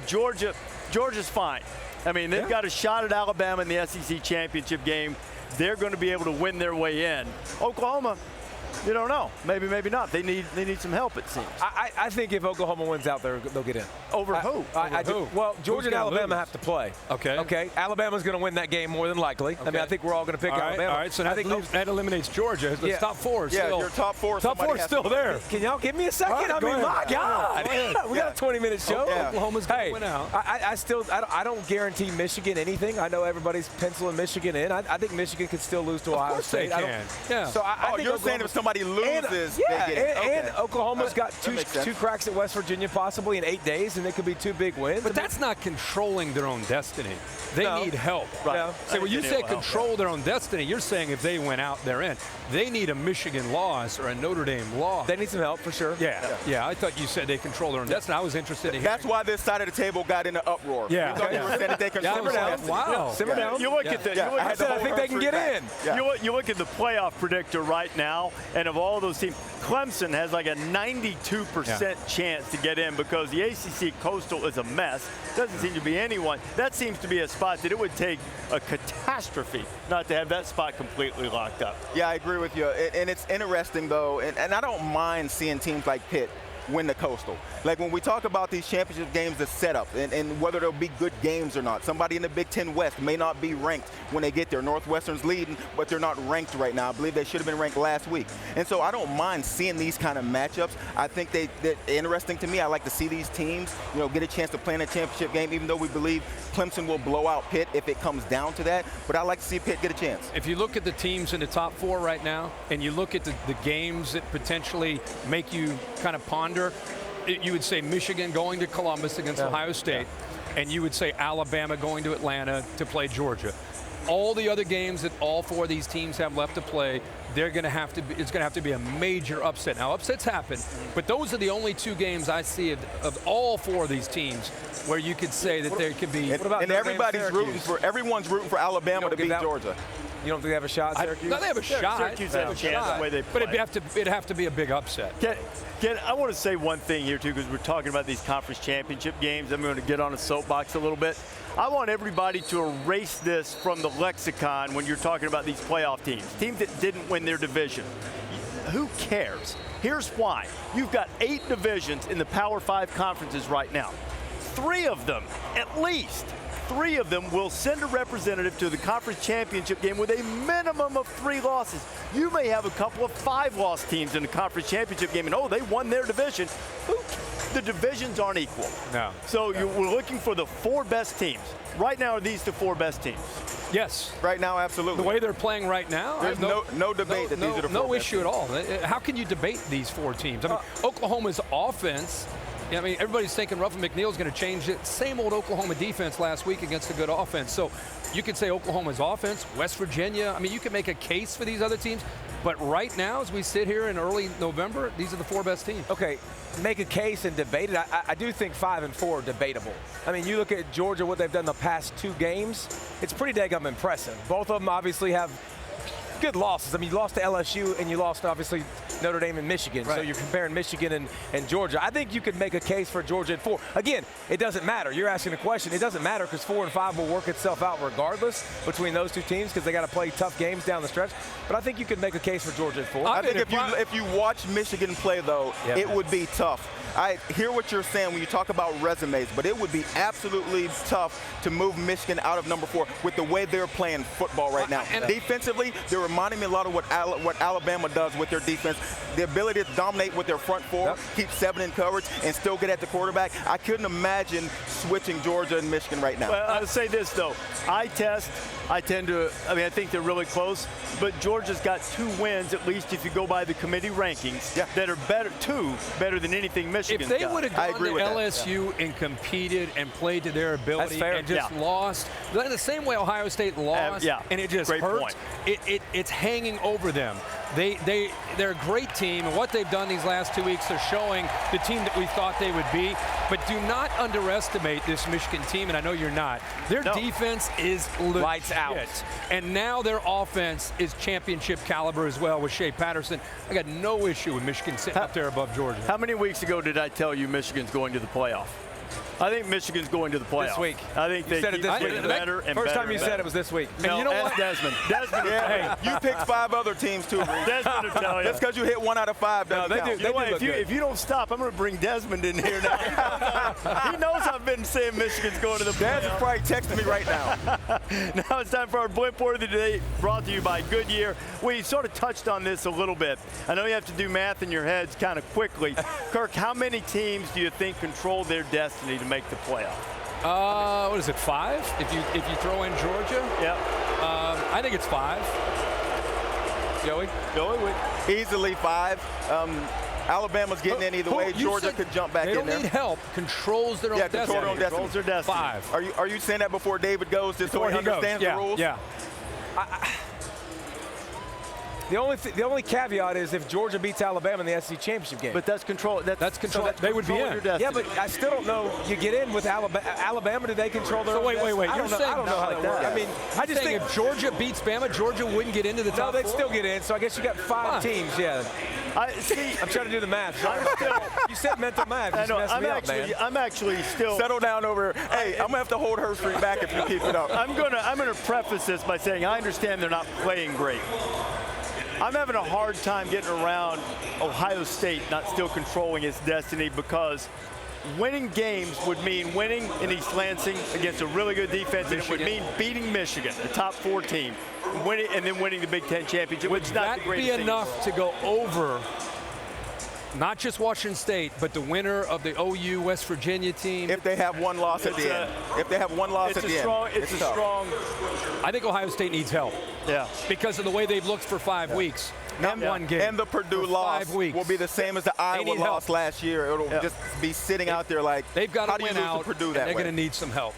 Georgia's fine. I mean, they've got a shot at Alabama in the SEC championship game. They're going to be able to win their way in. Oklahoma, you don't know. Maybe, maybe not. They need some help, it seems. I think if Oklahoma wins out there, they'll get in. Over who? Well, Georgia and Alabama have to play. Okay. Alabama's going to win that game more than likely. I mean, I think we're all going to pick Alabama. All right, so that eliminates Georgia. The top four is still. Your top four. Top four is still there. Can y'all give me a second? Right, I mean, my God. We got a 20-minute show. Oklahoma's going to win out. I don't guarantee Michigan anything. I know everybody's penciling Michigan in. I think Michigan could still lose to Ohio State. They can. Yeah. So I think you're saying if somebody loses, they get it. And Oklahoma's got two cracks at West Virginia possibly in 8 days, and they could be two big wins. But that's not controlling their own destiny. They need help. Right. No. So when you say control their own destiny, you're saying if they went out, they're in. They need a Michigan loss or a Notre Dame loss. They need some help for sure. Yeah. I thought you said they control their own destiny. I was interested in hearing. That's why this side of the table got in an uproar. Yeah. You thought you were saying that they control Simmer their down. destiny. Wow. Simmer down. You look at the. I think they can get in. You look at the playoff predictor right now, and of all those teams, Clemson has like a 92% chance to get in because the ACC Coastal is a mess. Doesn't seem to be anyone. That seems to be a spot that it would take a catastrophe not to have that spot completely locked up. Yeah, I agree with you. And it's interesting, though, and I don't mind seeing teams like Pitt win the Coastal. Like when we talk about these championship games, the setup and whether they'll be good games or not. Somebody in the Big Ten West may not be ranked when they get there. Northwestern's leading, but they're not ranked right now. I believe they should have been ranked last week. And so I don't mind seeing these kind of matchups. I think they're interesting to me. I like to see these teams, get a chance to play in a championship game, even though we believe Clemson will blow out Pitt if it comes down to that. But I like to see Pitt get a chance. If you look at the teams in the top four right now, and you look at the games that potentially make you kind of ponder, you would say Michigan going to Columbus against Ohio State, and you would say Alabama going to Atlanta to play Georgia. All the other games that all four of these teams have left to play, it's going to have to be a major upset. Now, upsets happen, but those are the only two games I see of all four of these teams where you could say that there could be. And everyone's rooting for Alabama to beat Georgia. You don't think they have a shot, Syracuse? No, they have a shot. Syracuse has a chance the way they play. But it'd have to be a big upset. I want to say one thing here, too, because we're talking about these conference championship games. I'm going to get on a soapbox a little bit. I want everybody to erase this from the lexicon when you're talking about these playoff teams that didn't win their division. Who cares? Here's why. You've got 8 divisions in the Power 5 conferences right now. 3 of them, at least, 3 of them will send a representative to the conference championship game with a minimum of 3 losses. You may have a couple of 5-loss teams in the conference championship game, and they won their division. The divisions aren't equal. No. So we're looking for the 4 best teams. Right now, are these the 4 best teams? Yes. Right now, absolutely. The way they're playing right now, there's no debate that these are the 4 no best issue teams. at all. How can you debate these 4 teams? I mean, Oklahoma's offense. I mean, everybody's thinking Ruffin McNeil's going to change it. Same old Oklahoma defense last week against a good offense. So you could say Oklahoma's offense, West Virginia. I mean, you could make a case for these other teams. But right now, as we sit here in early November, these are the 4 best teams. Okay, make a case and debate it. I do think 5 and 4 are debatable. I mean, you look at Georgia, what they've done the past 2 games, it's pretty daggum impressive. Both of them obviously have good losses. I mean, you lost to LSU and you lost, obviously, Notre Dame and Michigan. Right. So you're comparing Michigan and Georgia. I think you could make a case for Georgia at 4. Again, it doesn't matter. You're asking a question. It doesn't matter because 4 and 5 will work itself out regardless between those 2 teams because they got to play tough games down the stretch. But I think you could make a case for Georgia at 4. I think if you watch Michigan play, though, it would be tough. I hear what you're saying when you talk about resumes, but it would be absolutely tough to move Michigan out of number 4 with the way they're playing football right now. Defensively, they're reminding me a lot of what Alabama does with their defense. The ability to dominate with their front 4, keep 7 in coverage, and still get at the quarterback. I couldn't imagine switching Georgia and Michigan right now. Well, I'll say this, though. I think they're really close, but Georgia's got 2 wins, at least if you go by the committee rankings, that are better than anything Michigan's got. If they would have gone to LSU and competed and played to their ability and just lost, the same way Ohio State lost, and it just hurt, it's hanging over them. They're a great team, and what they've done these last 2 weeks, they're showing the team that we thought they would be. But do not underestimate this Michigan team, and I know you're not. Their defense is lights out. And now their offense is championship caliber as well with Shea Patterson. I got no issue with Michigan sitting up there above Georgia. How many weeks ago did I tell you Michigan's going to the playoff? I think Michigan's going to the playoffs. This week. I think they said it keep this getting week. better and First better time you and said better. it was this week. No, you know ask what? Desmond. Desmond, Yeah, you picked 5 other teams too, Rece. Desmond will tell you. Just because you hit 1 out of 5 doesn't they count. do. You know what? look good. If you don't stop, I'm going to bring Desmond in here now. He knows I've been saying Michigan's going to the Daz is playoffs. probably texting me right now. Now it's time for our Blimp Worthy today, brought to you by Goodyear. We sort of touched on this a little bit. I know you have to do math in your heads kind of quickly. Kirk, how many teams do you think control their destiny to make the playoff? What is it, 5? If you throw in Georgia? Yep. I think it's 5. Joey? Easily 5. Alabama's getting in either way. You Georgia said could jump back they in don't there. need help. Controls their own Yeah, destiny. control their own destiny. Controls their destiny. 5. Are you saying that before David goes, just so Before he he goes. understands Yeah, the rules? yeah. The only caveat is if Georgia beats Alabama in the SEC championship game. But that's control. That's control. that's They would be control in. your destiny. yeah, but I still don't know. You get in with Alabama. Do they control their? So own wait. destiny? I You're don't know. saying I don't know how like that works. that. I mean, I just saying think if Georgia beats Bama, Georgia wouldn't get into the no, top they'd 4? still get in. So I guess you got 5 Fine. teams. Yeah, See, I'm trying to do the math. You said mental math. You I just know. messed me up, man. I'm actually still. Settle down over. Hey, I'm gonna have to hold Herbstreit back if you keep it up. I'm gonna preface this by saying I understand they're not playing great. I'm having a hard time getting around Ohio State not still controlling its destiny, because winning games would mean winning in East Lansing against a really good defense, and it would mean beating Michigan, the top 4 team, winning, and then winning the Big Ten championship. Would which is not that the be greatest thing. enough to go over not just Washington State, but the winner of the OU West Virginia team? If they have 1 loss at the end. If they have 1 loss It's at a the strong. end. It's a tough. strong. I think Ohio State needs help Yeah. because of the way they've looked for 5 weeks. And one game. And the Purdue for loss 5 weeks. will be the same as the Iowa need loss help. last year. It'll just be sitting out there like, They've got how to do you win lose to out, Purdue and that they're way? going to need some help.